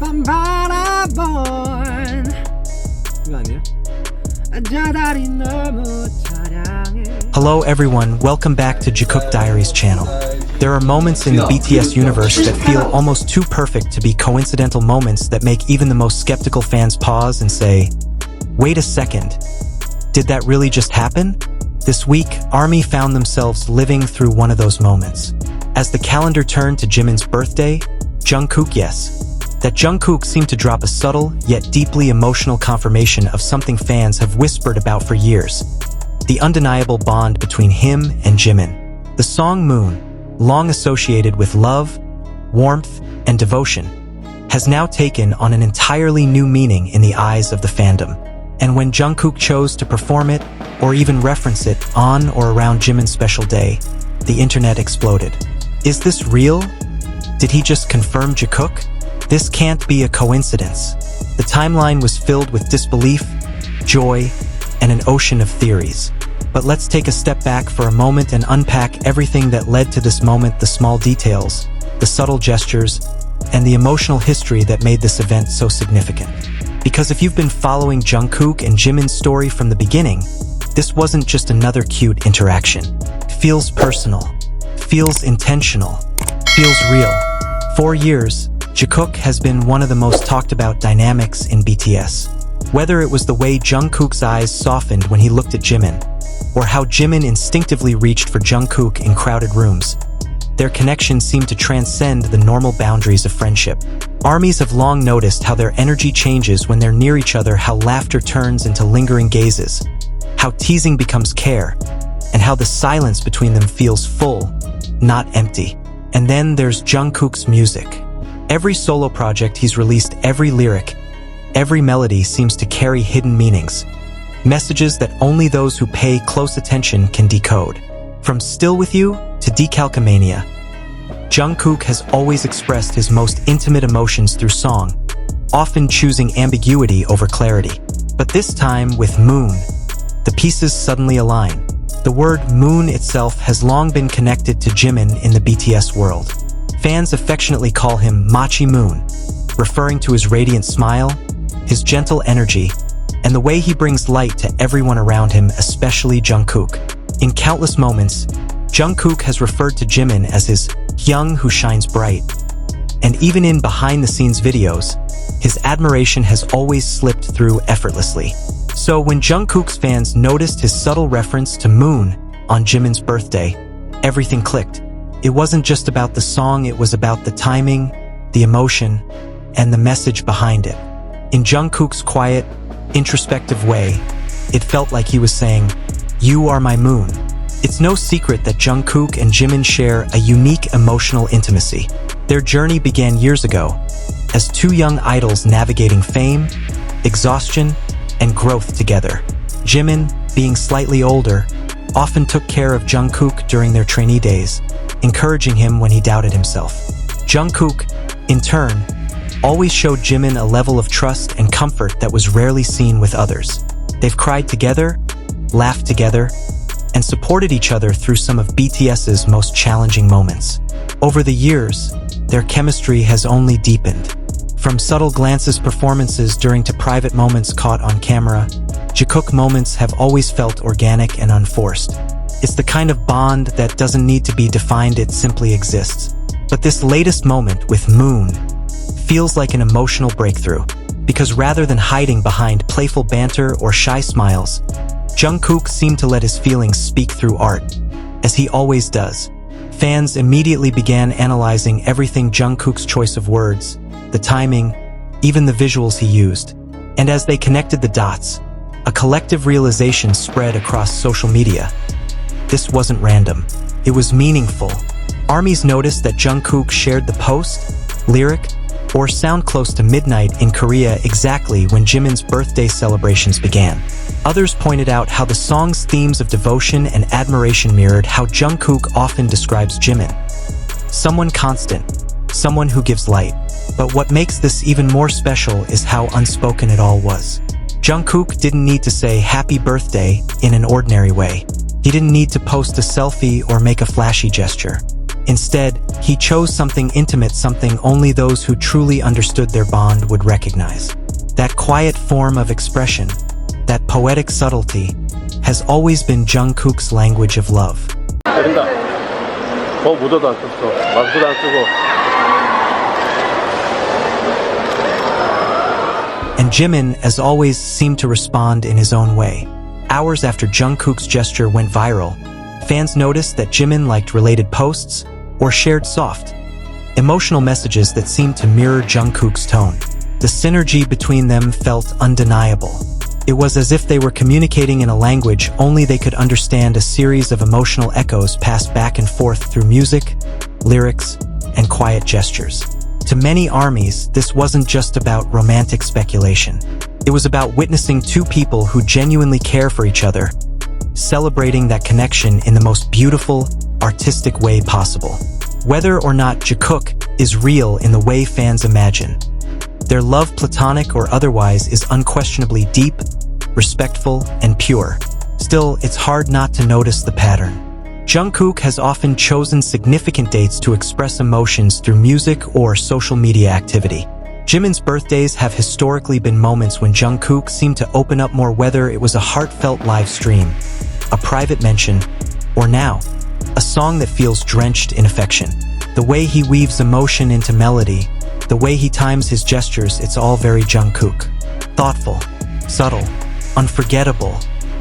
밤 바라본 이거 아니야? 저 달이 너무 처량해. Hello everyone, welcome back to Jikook Diaries channel. There are moments in the BTS universe that feel almost too perfect to be coincidental moments that make even the most skeptical fans pause and say, wait a second, did that really just happen? This week, ARMY found themselves living through one of those moments. As the calendar turned to Jimin's birthday, Jungkook, that Jungkook seemed to drop a subtle yet deeply emotional confirmation of something fans have whispered about for years. The undeniable bond between him and Jimin. The song Moon, long associated with love, warmth, and devotion, has now taken on an entirely new meaning in the eyes of the fandom. And when Jungkook chose to perform it, or even reference it on or around Jimin's special day, the internet exploded. Is this real? Did he just confirm Jikook? This can't be a coincidence. The timeline was filled with disbelief, joy, and an ocean of theories. But let's take a step back for a moment and unpack everything that led to this moment, the small details, the subtle gestures, and the emotional history that made this event so significant. Because if you've been following Jungkook and Jimin's story from the beginning, this wasn't just another cute interaction. It feels personal, feels intentional, feels real. For years, Jikook has been one of the most talked about dynamics in BTS. Whether it was the way Jungkook's eyes softened when he looked at Jimin, or how Jimin instinctively reached for Jungkook in crowded rooms, their connection seemed to transcend the normal boundaries of friendship. ARMYs have long noticed how their energy changes when they're near each other, how laughter turns into lingering gazes, how teasing becomes care, and how the silence between them feels full, not empty. And then there's Jungkook's music. Every solo project he's released, every lyric, every melody seems to carry hidden meanings, messages that only those who pay close attention can decode. From Still With You to Decalcomania, Jungkook has always expressed his most intimate emotions through song, often choosing ambiguity over clarity. But this time with Moon, the pieces suddenly align. The word Moon itself has long been connected to Jimin in the BTS world. Fans affectionately call him Machi Moon, referring to his radiant smile, his gentle energy, and the way he brings light to everyone around him, especially Jungkook. In countless moments, Jungkook has referred to Jimin as his Hyung who shines bright. And even in behind-the-scenes videos, his admiration has always slipped through effortlessly. So when Jungkook's fans noticed his subtle reference to Moon on Jimin's birthday, everything clicked. It wasn't just about the song, it was about the timing, the emotion, and the message behind it. In Jungkook's quiet, introspective way, it felt like he was saying, "You are my moon." It's no secret that Jungkook and Jimin share a unique emotional intimacy. Their journey began years ago, as two young idols navigating fame, exhaustion, and growth together. Jimin, being slightly older, often took care of Jungkook during their trainee days, encouraging him when he doubted himself. Jungkook, in turn, always showed Jimin a level of trust and comfort that was rarely seen with others. They've cried together, laughed together, and supported each other through some of BTS's most challenging moments. Over the years, their chemistry has only deepened. From subtle glances, performances during to private moments caught on camera, Jikook moments have always felt organic and unforced. It's the kind of bond that doesn't need to be defined, it simply exists. But this latest moment with Moon feels like an emotional breakthrough, because rather than hiding behind playful banter or shy smiles, Jungkook seemed to let his feelings speak through art, as he always does. Fans immediately began analyzing everything: Jungkook's choice of words, the timing, even the visuals he used. And as they connected the dots, a collective realization spread across social media. This wasn't random. It was meaningful. ARMYs noticed that Jungkook shared the post, lyric, or sound close to midnight in Korea, exactly when Jimin's birthday celebrations began. Others pointed out how the song's themes of devotion and admiration mirrored how Jungkook often describes Jimin. Someone constant, someone who gives light. But what makes this even more special is how unspoken it all was. Jungkook didn't need to say happy birthday in an ordinary way. He didn't need to post a selfie or make a flashy gesture. Instead, he chose something intimate, something only those who truly understood their bond would recognize. That quiet form of expression, that poetic subtlety, has always been Jungkook's language of love. 내린다. 모자도 안 썼어. 마스크도 안 쓰고. And Jimin, as always, seemed to respond in his own way. Hours after Jungkook's gesture went viral, fans noticed that Jimin liked related posts or shared soft, emotional messages that seemed to mirror Jungkook's tone. The synergy between them felt undeniable. It was as if they were communicating in a language only they could understand, a series of emotional echoes passed back and forth through music, lyrics, and quiet gestures. To many armies, this wasn't just about romantic speculation. It was about witnessing two people who genuinely care for each other, celebrating that connection in the most beautiful, artistic way possible. Whether or not Jikook is real in the way fans imagine, their love, platonic or otherwise, is unquestionably deep, respectful, and pure. Still, it's hard not to notice the pattern. Jungkook has often chosen significant dates to express emotions through music or social media activity. Jimin's birthdays have historically been moments when Jungkook seemed to open up more, whether it was a heartfelt live stream, a private mention, or now, a song that feels drenched in affection. The way he weaves emotion into melody, the way he times his gestures, it's all very Jungkook. Thoughtful, subtle, unforgettable.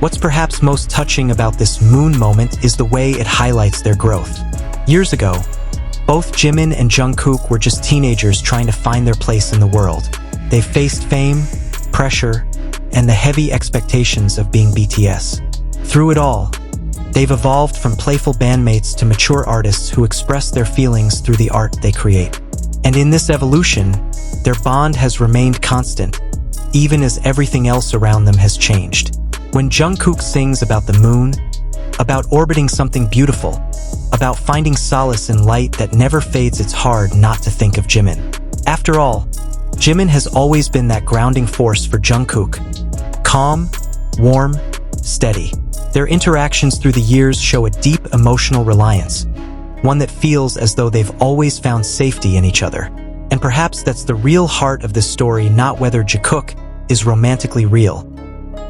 What's perhaps most touching about this Moon moment is the way it highlights their growth. Years ago, both Jimin and Jungkook were just teenagers trying to find their place in the world. They faced fame, pressure, and the heavy expectations of being BTS. Through it all, they've evolved from playful bandmates to mature artists who express their feelings through the art they create. And in this evolution, their bond has remained constant, even as everything else around them has changed. When Jungkook sings about the moon, about orbiting something beautiful, about finding solace in light that never fades, it's hard not to think of Jimin. After all, Jimin has always been that grounding force for Jungkook. Calm, warm, steady. Their interactions through the years show a deep emotional reliance, one that feels as though they've always found safety in each other. And perhaps that's the real heart of this story, not whether Jikook is romantically real,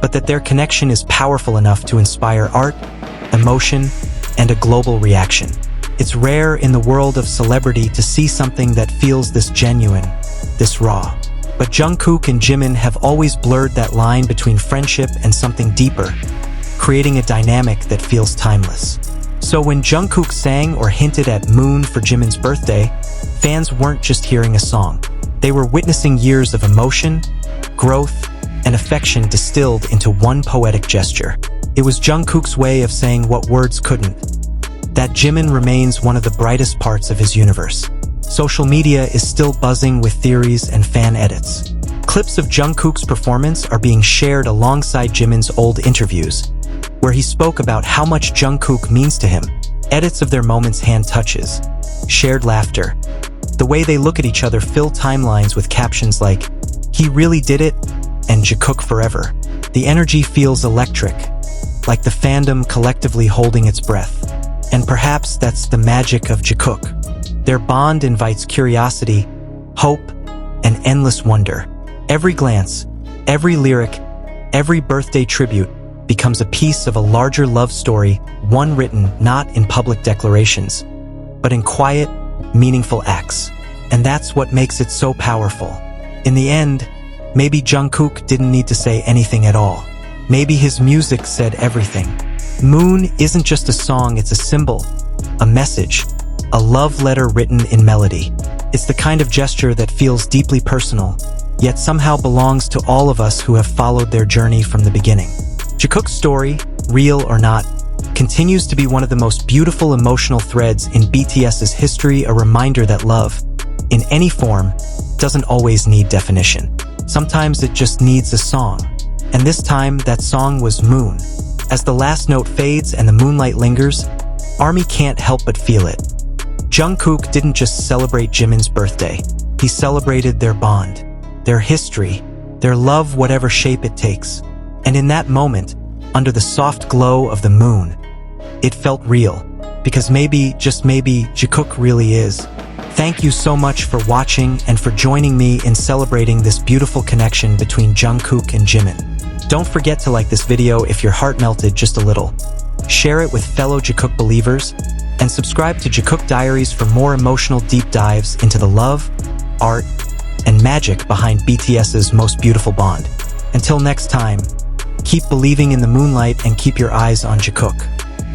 but that their connection is powerful enough to inspire art, emotion, and a global reaction. It's rare in the world of celebrity to see something that feels this genuine, this raw. But Jungkook and Jimin have always blurred that line between friendship and something deeper, creating a dynamic that feels timeless. So when Jungkook sang or hinted at Moon for Jimin's birthday, fans weren't just hearing a song. They were witnessing years of emotion, growth, and affection distilled into one poetic gesture. It was Jungkook's way of saying what words couldn't, that Jimin remains one of the brightest parts of his universe. Social media is still buzzing with theories and fan edits. Clips of Jungkook's performance are being shared alongside Jimin's old interviews, where he spoke about how much Jungkook means to him. Edits of their moments, hand touches, shared laughter. The way they look at each other fill timelines with captions like, "He really did it," and "Jikook forever." The energy feels electric, like the fandom collectively holding its breath. And perhaps that's the magic of Jikook. Their bond invites curiosity, hope, and endless wonder. Every glance, every lyric, every birthday tribute becomes a piece of a larger love story, one written not in public declarations, but in quiet, meaningful acts. And that's what makes it so powerful. In the end, maybe Jungkook didn't need to say anything at all. Maybe his music said everything. Moon isn't just a song, it's a symbol, a message, a love letter written in melody. It's the kind of gesture that feels deeply personal, yet somehow belongs to all of us who have followed their journey from the beginning. Jikook's story, real or not, continues to be one of the most beautiful emotional threads in BTS's history, a reminder that love, in any form, doesn't always need definition. Sometimes it just needs a song. And this time, that song was Moon. As the last note fades and the moonlight lingers, ARMY can't help but feel it. Jungkook didn't just celebrate Jimin's birthday. He celebrated their bond, their history, their love, whatever shape it takes. And in that moment, under the soft glow of the moon, it felt real. Because maybe, just maybe, Jikook really is. Thank you so much for watching and for joining me in celebrating this beautiful connection between Jungkook and Jimin. Don't forget to like this video if your heart melted just a little. Share it with fellow Jikook believers, and subscribe to Jikook Diaries for more emotional deep dives into the love, art, and magic behind BTS's most beautiful bond. Until next time, keep believing in the moonlight and keep your eyes on Jikook.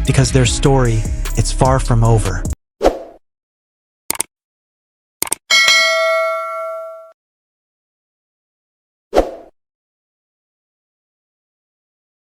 Because their story, it's far from over.